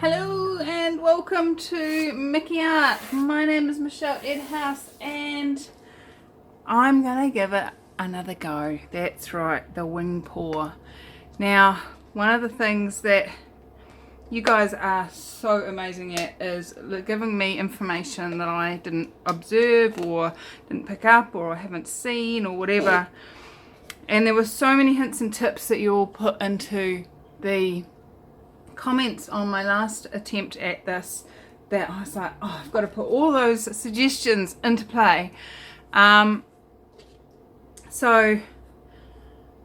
Hello and welcome to Mickey Art. My name is Michelle Edhouse and I'm going to give it another go. That's right, the wing pour. Now, one of the things that you guys are so amazing at is giving me information that I didn't observe or didn't pick up or haven't seen or whatever. And there were so many hints and tips that you all put into the comments on my last attempt at this that I was like, oh, I've got to put all those suggestions into play. But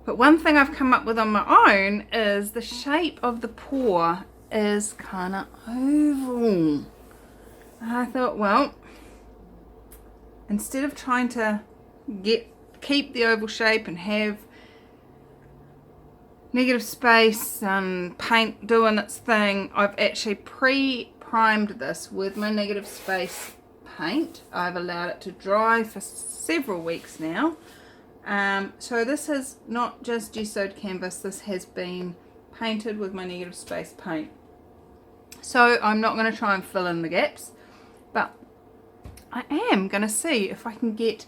one thing I've come up with on my own is the shape of the pour is kind of oval. I thought, well, instead of trying to keep the oval shape and have negative space and paint doing its thing, I've actually pre-primed this with my negative space paint. I've allowed it to dry for several weeks now. So this is not just gessoed canvas, this has been painted with my negative space paint. So I'm not going to try and fill in the gaps, but I am going to see if I can get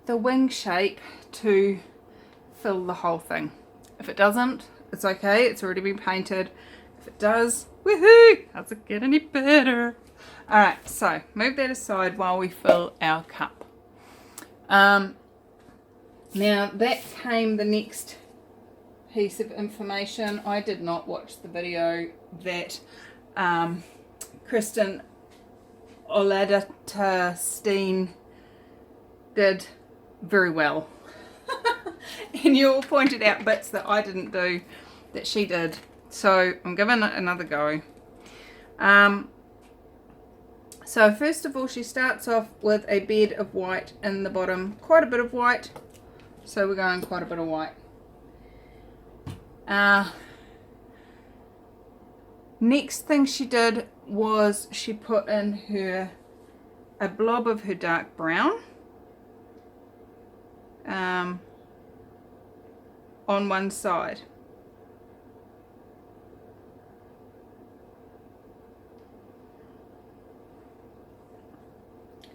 the wing shape to fill the whole thing. If it doesn't, it's okay, it's already been painted. If it does, woohoo! How's it get any better? Alright, so move that aside while we fill our cup. Now that came the next piece of information. I did not watch the video that Kristen Oladatstein did very well. And you all pointed out bits that I didn't do that she did, so I'm giving it another go. So first of all, she starts off with a bed of white in the bottom, quite a bit of white, so we're going quite a bit of white. Next thing she did was she put in a blob of her dark brown on one side.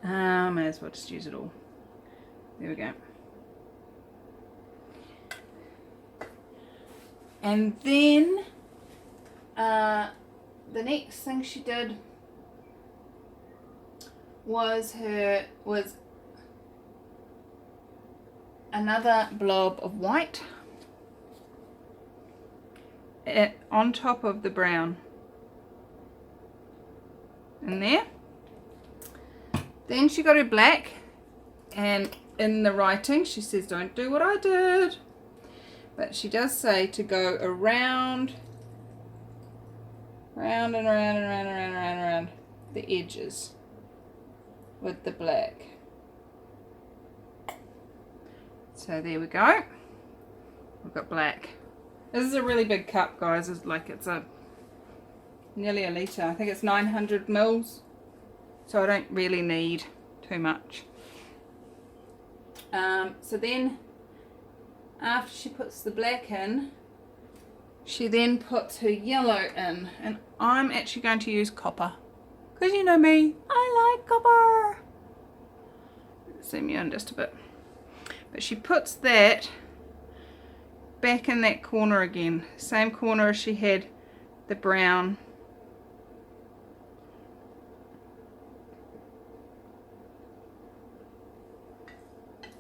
May as well just use it all. There we go. And then the next thing she did was another blob of white on top of the brown in there. Then she got her black, and in the writing she says don't do what I did, but she does say to go around and around the edges with the black. So there we go, we've got black. This is a really big cup, guys. It's nearly a litre. I think it's 900 mils, so I don't really need too much. So then after she puts the black in, she then puts her yellow in, and I'm actually going to use copper because you know me, I like copper. Zoom you in just a bit. But she puts that back in that corner again, same corner as she had the brown.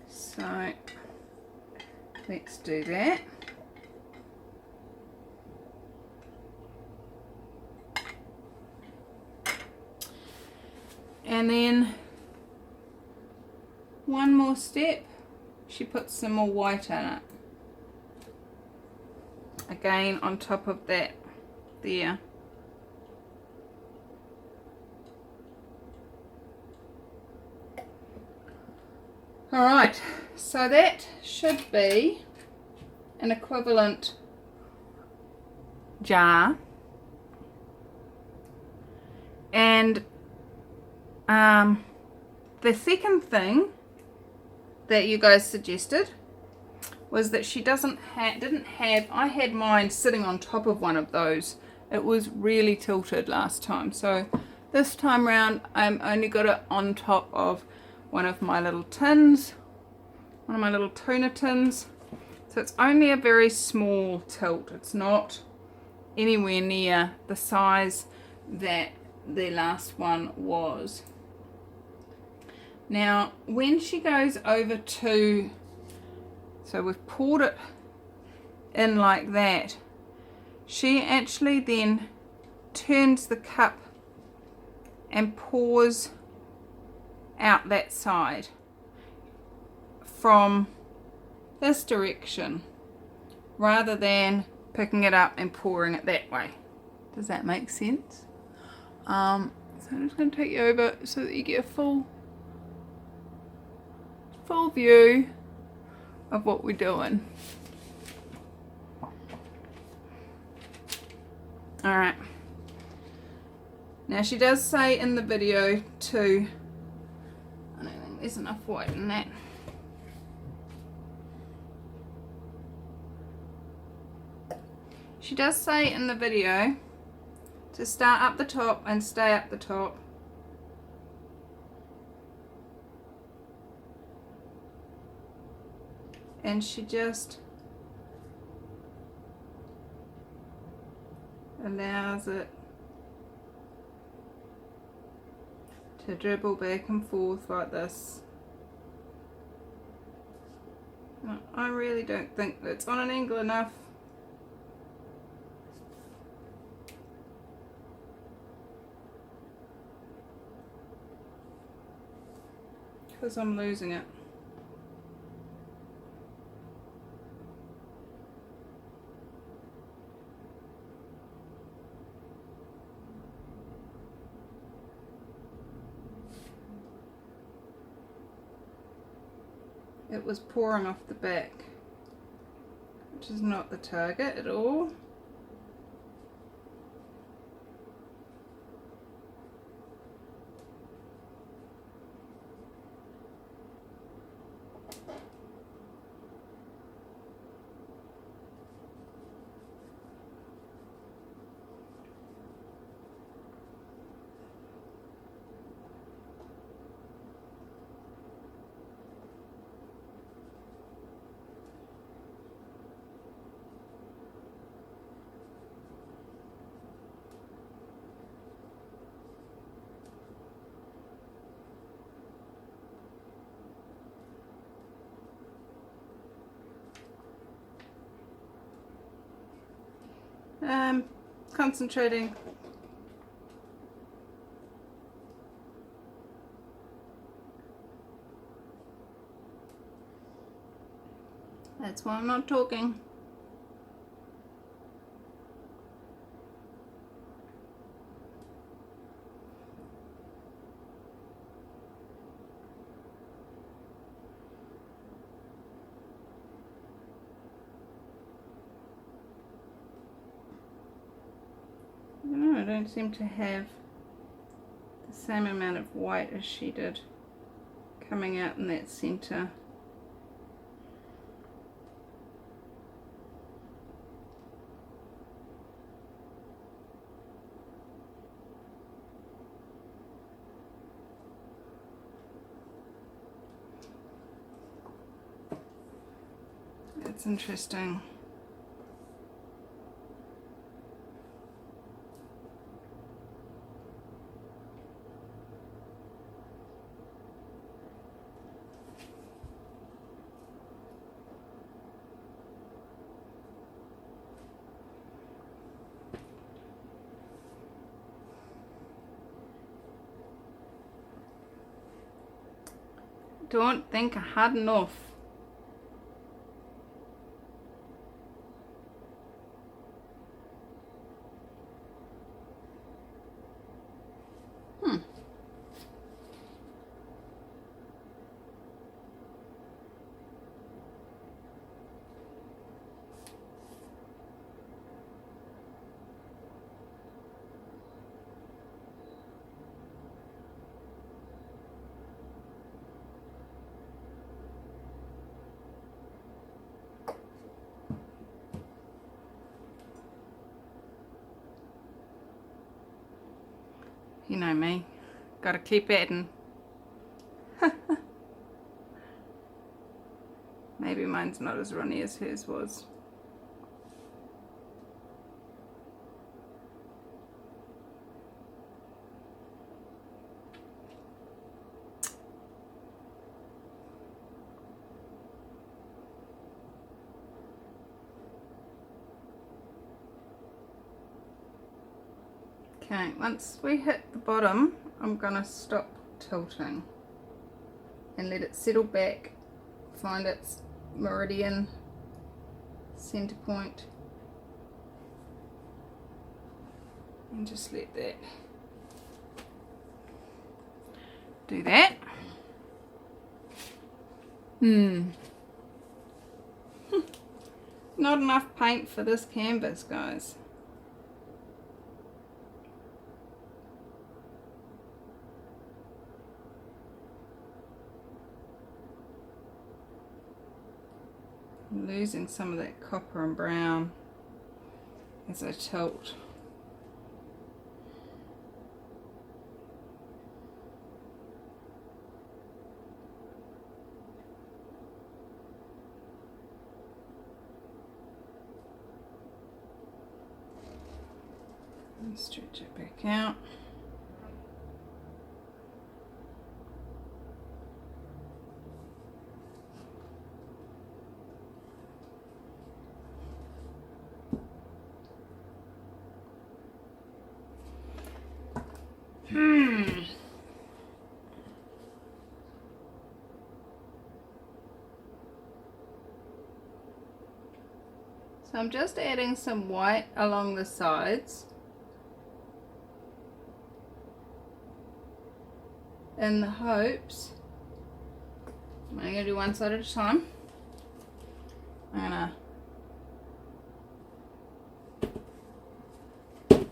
So let's do that. And then one more step, she puts some more white in it. Again on top of that there. Alright, so that should be an equivalent jar. And the second thing that you guys suggested was that she didn't have, I had mine sitting on top of one of those It was really tilted last time, so this time round I'm only got it on top of one of my little tins, one of my little tuna tins. So it's only a very small tilt. It's not anywhere near the size that the last one was. Now when she goes over to, so we've poured it in like that, she actually then turns the cup and pours out that side from this direction rather than picking it up and pouring it that way. Does that make sense? So I'm just going to take you over so that you get a full view of what we're doing. Alright, now she does say in the video to, I don't think there's enough white in that. She does say in the video to start up the top and stay up the top. And she just allows it to dribble back and forth like this. I really don't think that's on an angle enough. Because I'm losing it. It was pouring off the back, which is not the target at all. Concentrating. That's why I'm not talking. I don't seem to have the same amount of white as she did coming out in that center. That's interesting. Don't think I had enough. You know me. Gotta keep adding. Maybe mine's not as runny as hers was. Okay, once we hit the bottom, I'm gonna stop tilting and let it settle back, find its meridian center point, and just let that do that. Not enough paint for this canvas, guys. I'm losing some of that copper and brown as I tilt. And stretch it back out. So I'm just adding some white along the sides in the hopes, I'm only going to do one side at a time. I'm going to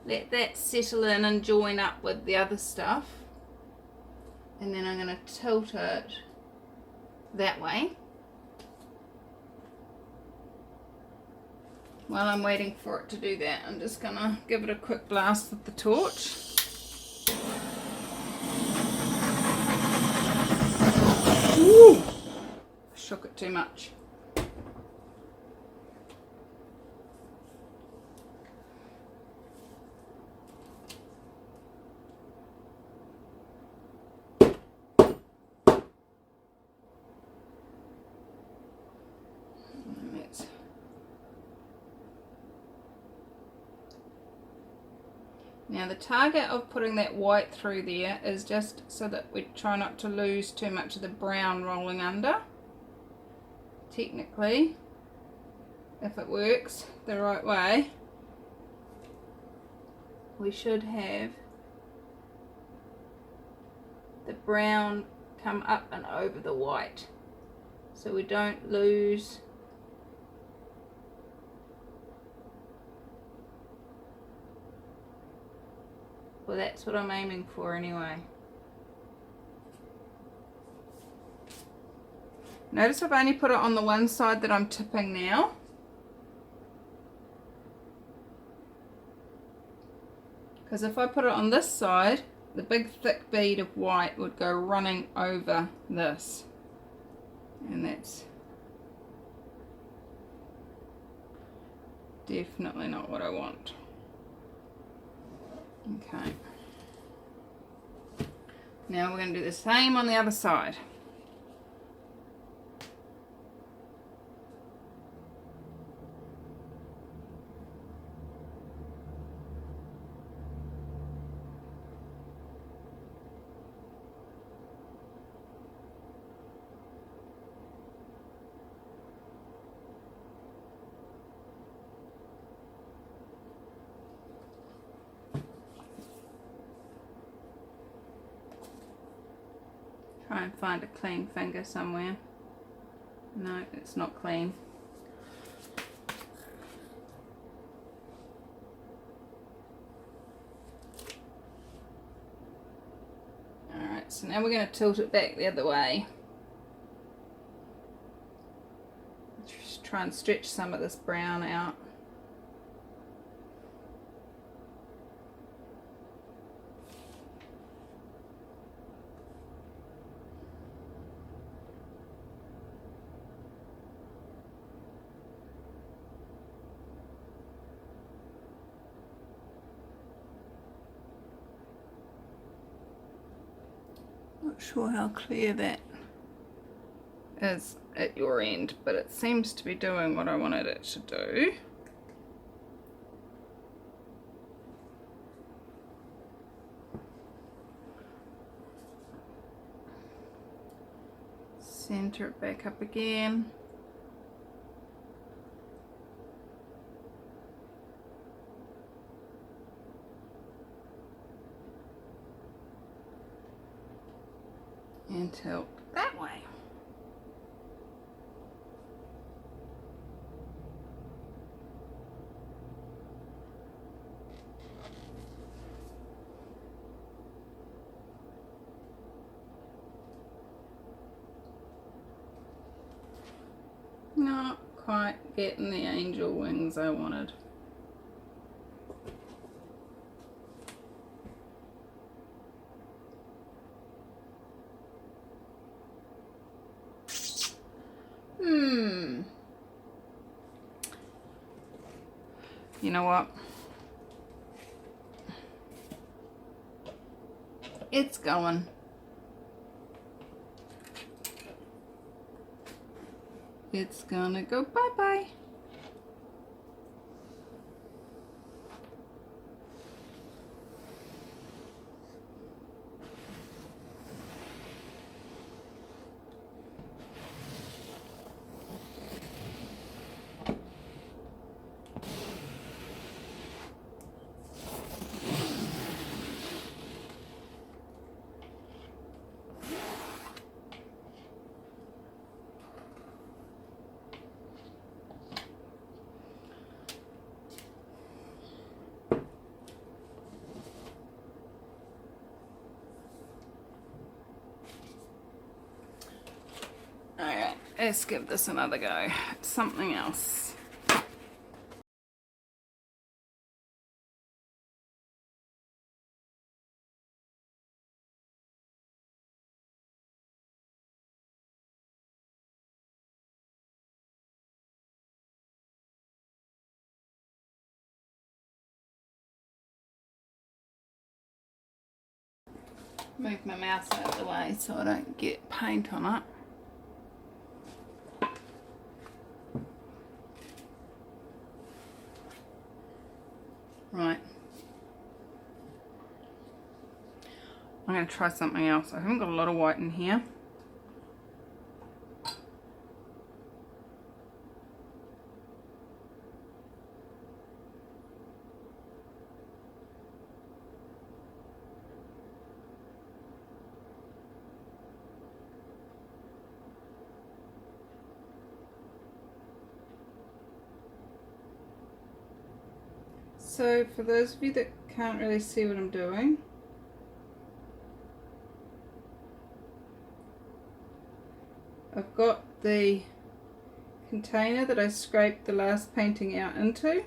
let that settle in and join up with the other stuff, and then I'm going to tilt it that way. While I'm waiting for it to do that, I'm just going to give it a quick blast with the torch. Ooh, shook it too much. Now the target of putting that white through there is just so that we try not to lose too much of the brown rolling under. Technically, if it works the right way, we should have the brown come up and over the white, so we don't lose well, that's what I'm aiming for anyway. Notice I've only put it on the one side that I'm tipping now. Because if I put it on this side, the big thick bead of white would go running over this. And that's definitely not what I want. Okay. Now we're going to do the same on the other side. Try and find a clean finger somewhere. No, it's not clean. Alright, so now we're going to tilt it back the other way. Just try and stretch some of this brown out. Not sure how clear that is at your end, but it seems to be doing what I wanted it to do. Center it back up again. And tilt that way. Not quite getting the angel wings I wanted. You know what? It's going. It's gonna go bye-bye. Alright, let's give this another go. It's something else. Move my mouse out of the way so I don't get paint on it. Right. I'm going to try something else. I haven't got a lot of white in here. So for those of you that can't really see what I'm doing, I've got the container that I scraped the last painting out into,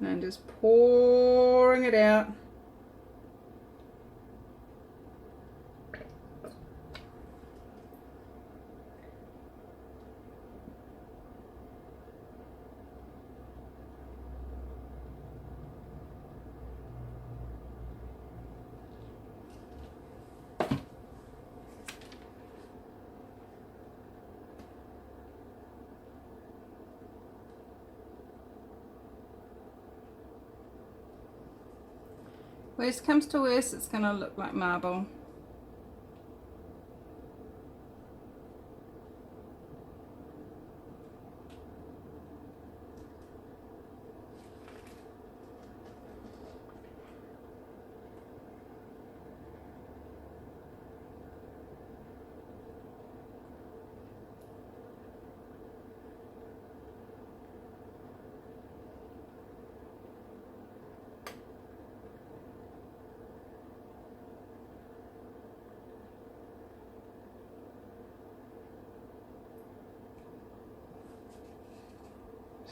and I'm just pouring it out. Worst comes to worst, it's going to look like marble.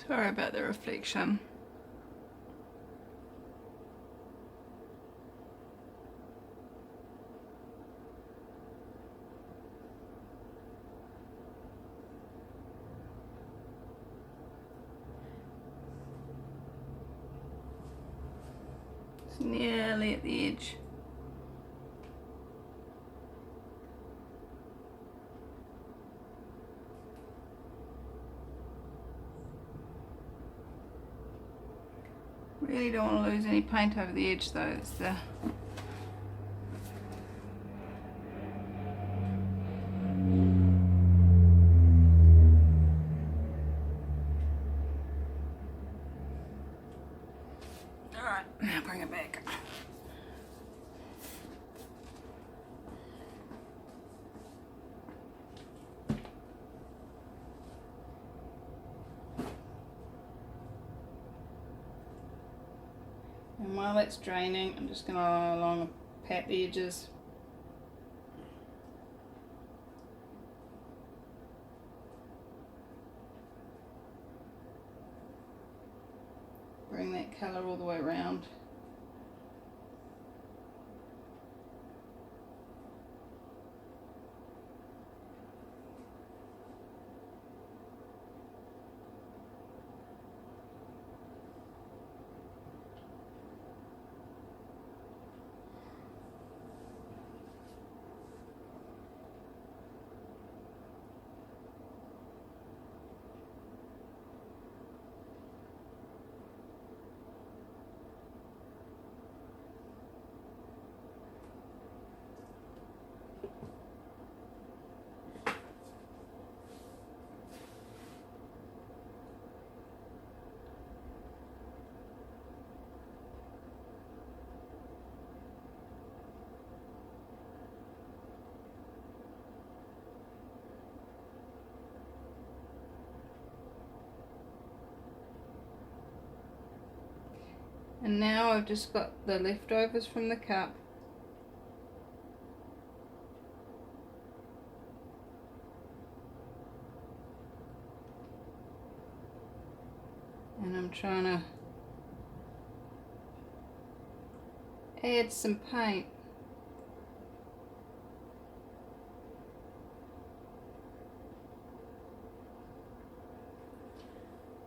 Sorry about the reflection. It's nearly at the edge. Really don't want to lose any paint over the edge though. It's the alright, now bring it back. And while that's draining, I'm just going to pat the edges. Bring that colour all the way around. And now I've just got the leftovers from the cup. And I'm trying to add some paint.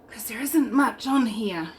Because there isn't much on here.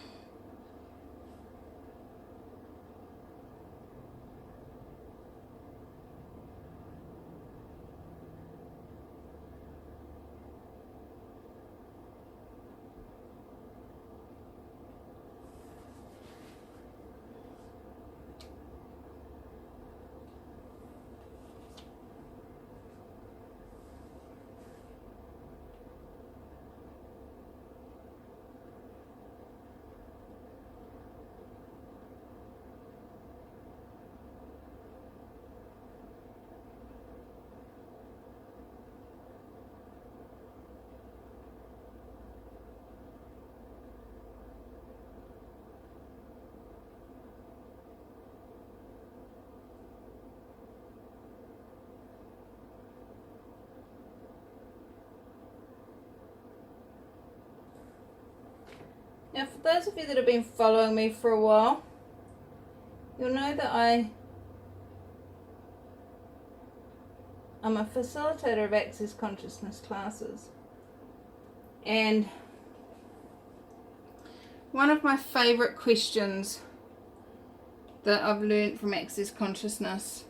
Now, for those of you that have been following me for a while, you'll know that I'm a facilitator of Access Consciousness classes. And one of my favourite questions that I've learned from Access Consciousness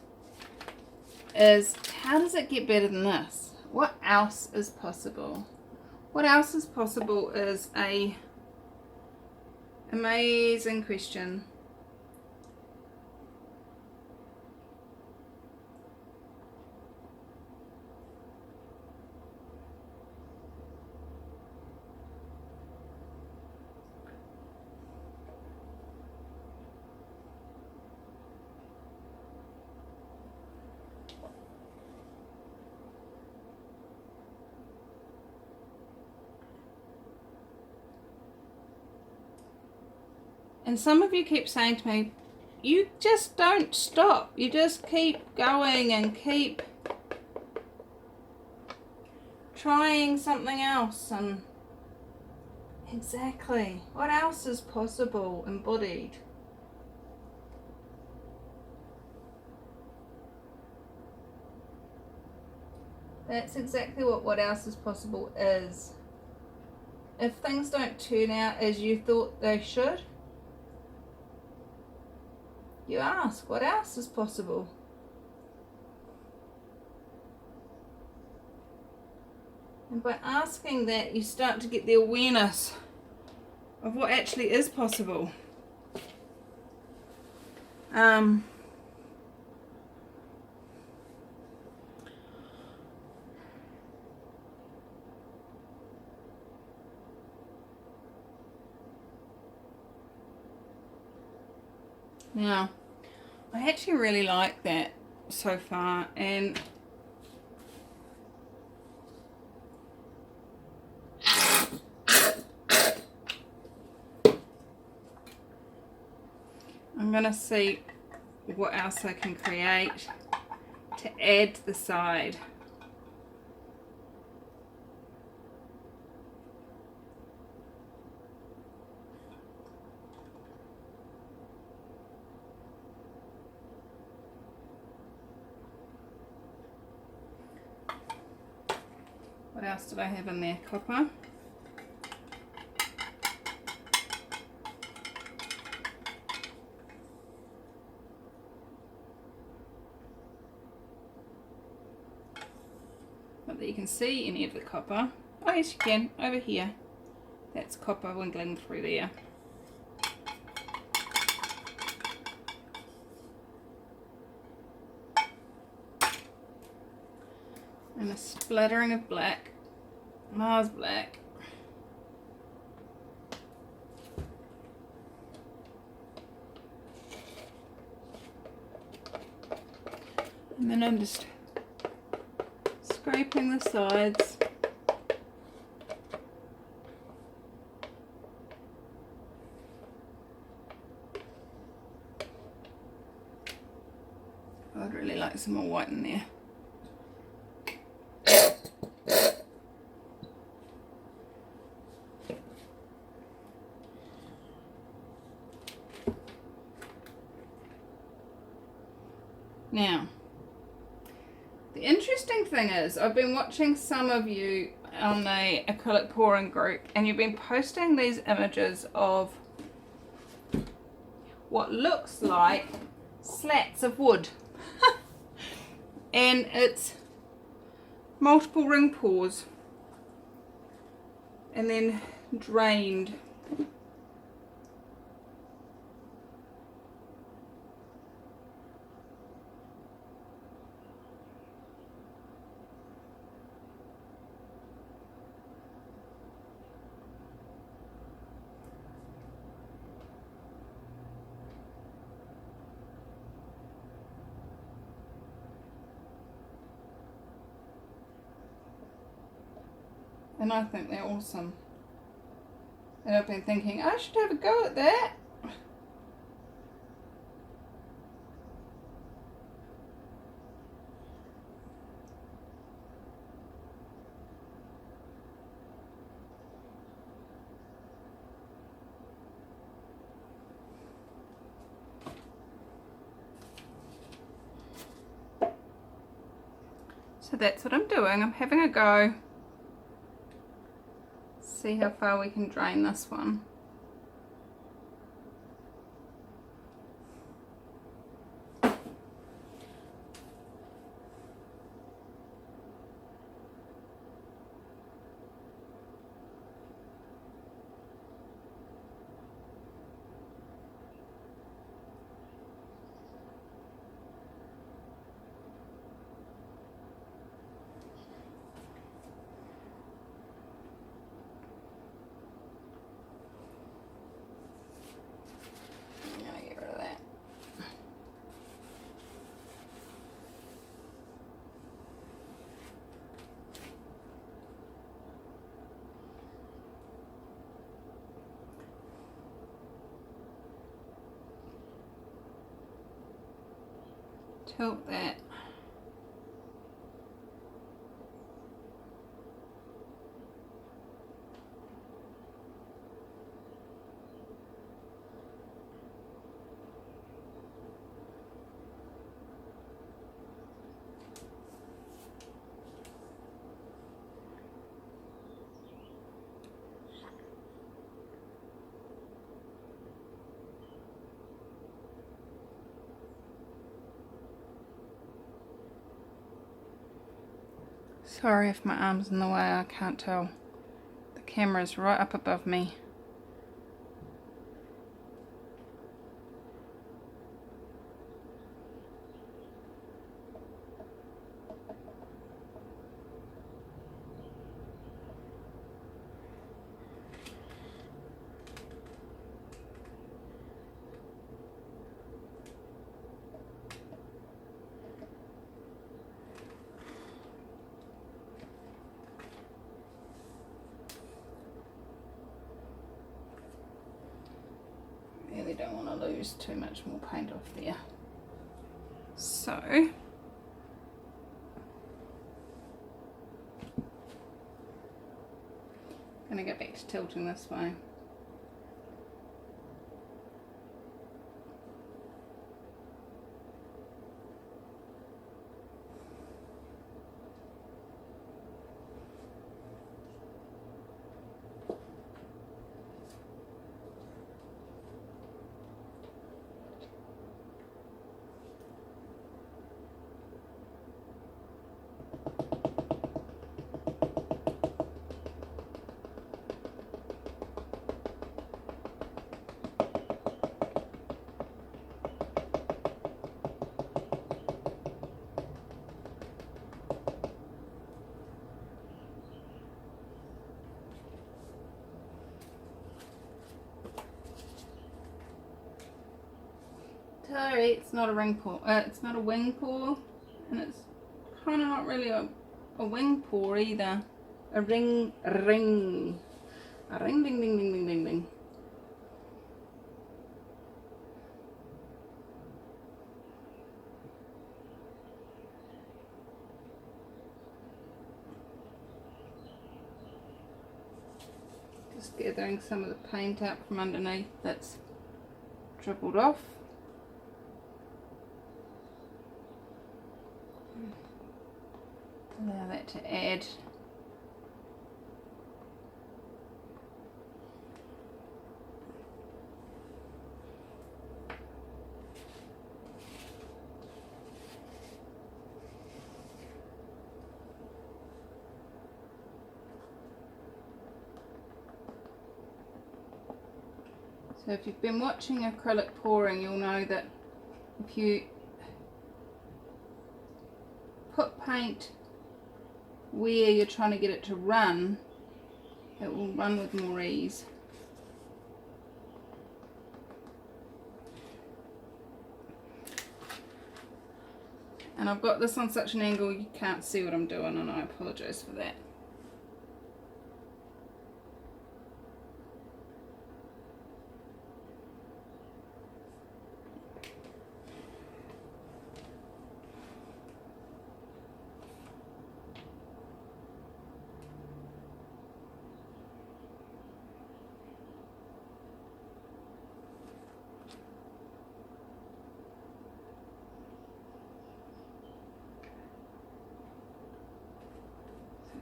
is, how does it get better than this? What else is possible? What else is possible is a amazing question. And some of you keep saying to me, you just don't stop. You just keep going and keep trying something else. And exactly, what else is possible embodied? That's exactly what else is possible is. If things don't turn out as you thought they should, you ask, what else is possible? And by asking that, you start to get the awareness of what actually is possible. Now, I actually really like that so far, and I'm going to see what else I can create to add to the side. What else did I have in there? Copper. Not that you can see any of the copper. Oh yes you can, over here. That's copper wiggling through there. And a splattering of black. Mars black. And then I'm just scraping the sides. I'd really like some more white in there. Now, the interesting thing is, I've been watching some of you on the acrylic pouring group, and you've been posting these images of what looks like slats of wood. And it's multiple ring pours and then drained. And I think they're awesome. And I've been thinking, I should have a go at that. So that's what I'm doing. I'm having a go. See how far we can drain this one. Tilt that. Sorry if my arm's in the way, I can't tell. The camera's right up above me. really don't want to lose too much more paint off there. So I'm going to go back to tilting this way. Sorry, it's not a ring pour. It's not a wing pour, and it's kind of not really a wing pour either. A ring, ding, ding, ding, ding, ding, ding. Just gathering some of the paint out from underneath that's dribbled off. Allow that to add. So if you've been watching acrylic pouring, you'll know that if you put paint where you're trying to get it to run, it will run with more ease. And I've got this on such an angle you can't see what I'm doing, and I apologise for that.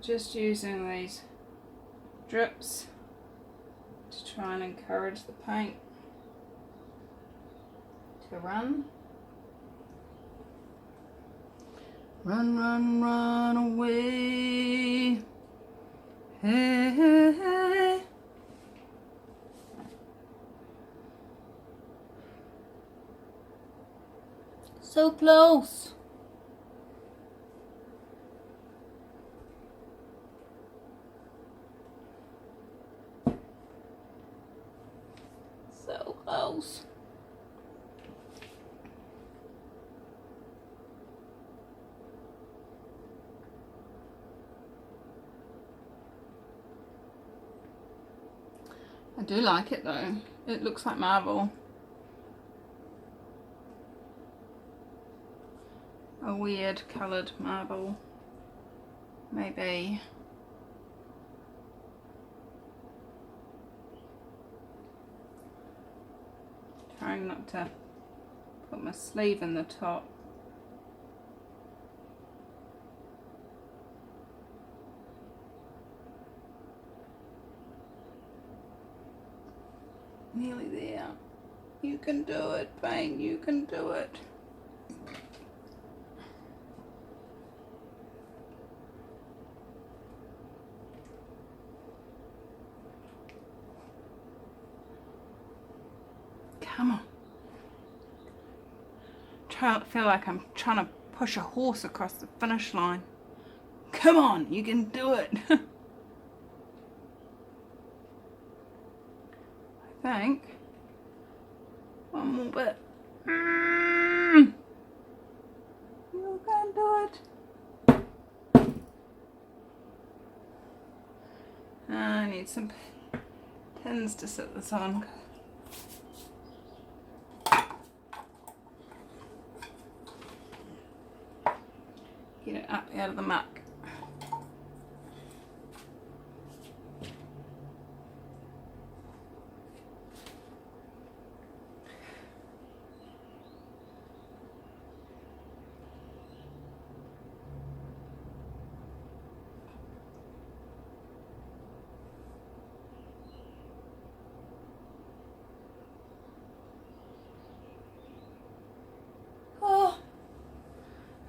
Just using these drips to try and encourage the paint to run. Run, run, run away. Hey, hey, hey. So close. So close. I do like it though. It looks like marble. A weird coloured marble, maybe. Trying not to put my sleeve in the top. Nearly there. You can do it, paint, you can do it. Come on. Feel like I'm trying to push a horse across the finish line. Come on, you can do it. I think. One more bit. You can do it. I need some pins to sit this on. get it up out of the muck.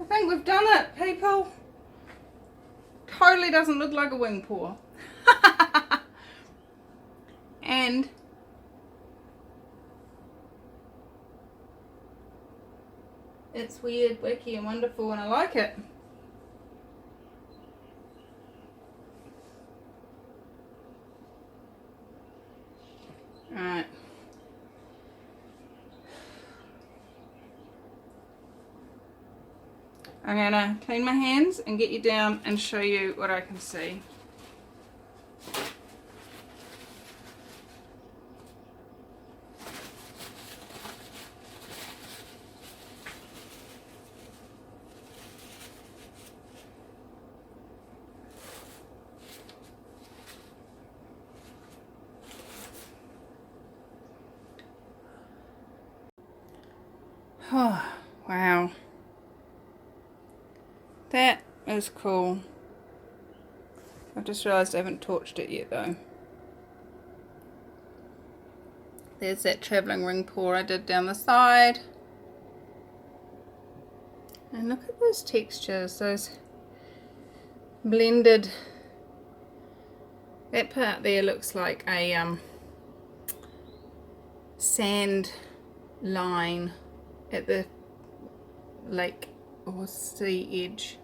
I think we've done it, people. Totally doesn't look like a wing paw. And it's weird, wacky and wonderful, and I like it. Alright. I'm gonna clean my hands and get you down and show you what I can see. Oh, wow. That is cool. I've just realised I haven't torched it yet though. There's that travelling ring paw I did down the side. And look at those textures, those blended. That part there looks like a sand line at the lake or sea edge.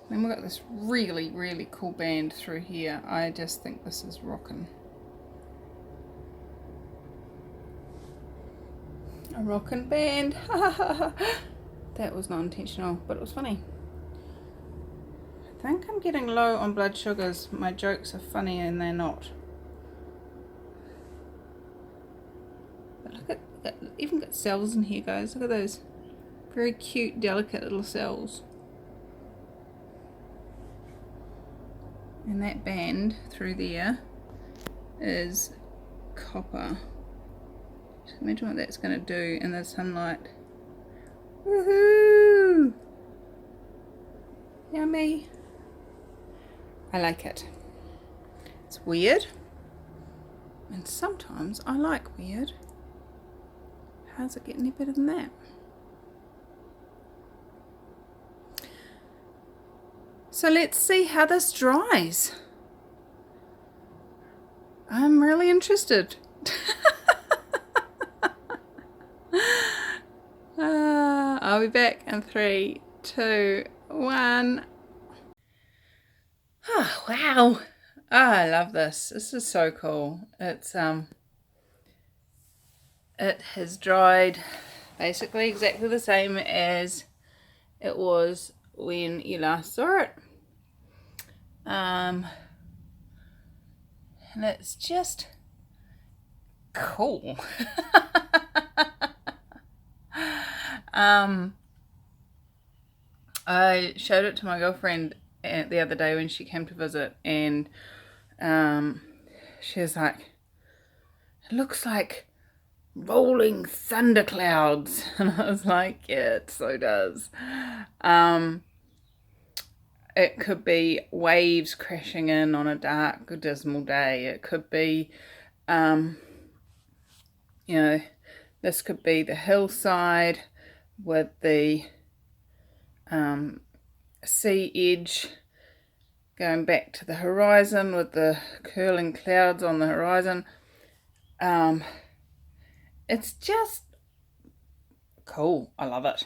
Then we've got this really, really cool band through here. I just think this is rockin'. A rockin' band. That was not intentional, but it was funny. I think I'm getting low on blood sugars. My jokes are funny and they're not. But look at, even got cells in here, guys. Look at those very cute, delicate little cells. And that band through there is copper. Just imagine what that's going to do in the sunlight. Woohoo! Yummy. I like it. It's weird. And sometimes I like weird. How's it get any better than that? So let's see how this dries. I'm really interested. I'll be back in 3, 2, 1. Oh, wow. Oh, I love this. This is so cool. It's it has dried basically exactly the same as it was when you last saw it. And it's just cool. I showed it to my girlfriend the other day when she came to visit, and she was like, it looks like rolling thunderclouds. And I was like, yeah, it so does. It could be waves crashing in on a dark, dismal day. It could be, you know, this could be the hillside with the sea edge going back to the horizon with the curling clouds on the horizon. It's just cool. I love it.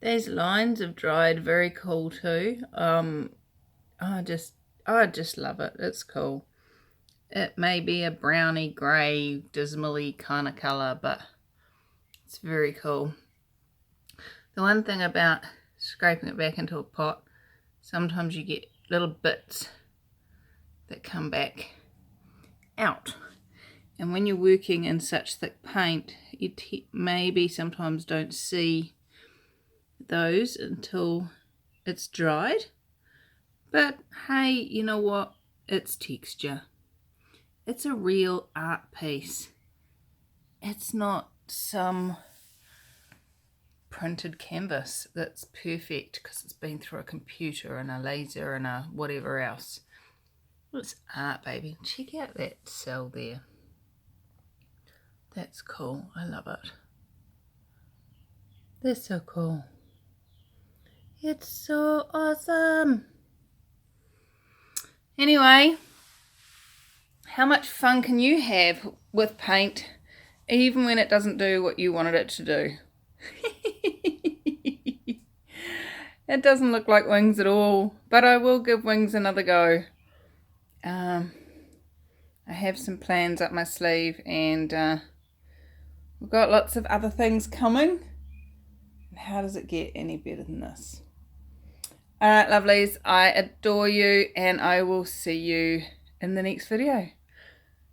These lines have dried very cool too. I just love it. It's cool. It may be a browny grey dismally kind of colour, but it's very cool. The one thing about scraping it back into a pot, sometimes you get little bits that come back out, And when you're working in such thick paint, you maybe sometimes don't see those until it's dried. But hey, you know what? It's texture. It's a real art piece. It's not some printed canvas that's perfect because it's been through a computer and a laser and a whatever else. It's art, baby. Check out that cell there. That's cool. I love it. That's so cool. It's so awesome. Anyway, how much fun can you have with paint even when it doesn't do what you wanted it to do? It doesn't look like wings at all, but I will give wings another go. I have some plans up my sleeve, and we've got lots of other things coming. How does it get any better than this? Alright, lovelies, I adore you, and I will see you in the next video.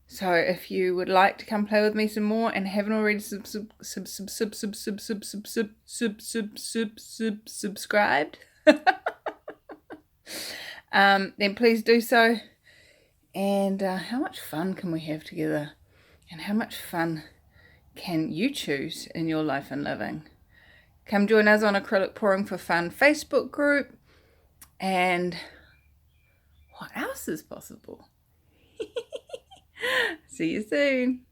So if you would like to come play with me some more and haven't already subscribed, then please do so. And how much fun can we have together? And how much fun can you choose in your life and living? Come join us on Acrylic Pouring for Fun Facebook group. And what else is possible? See you soon.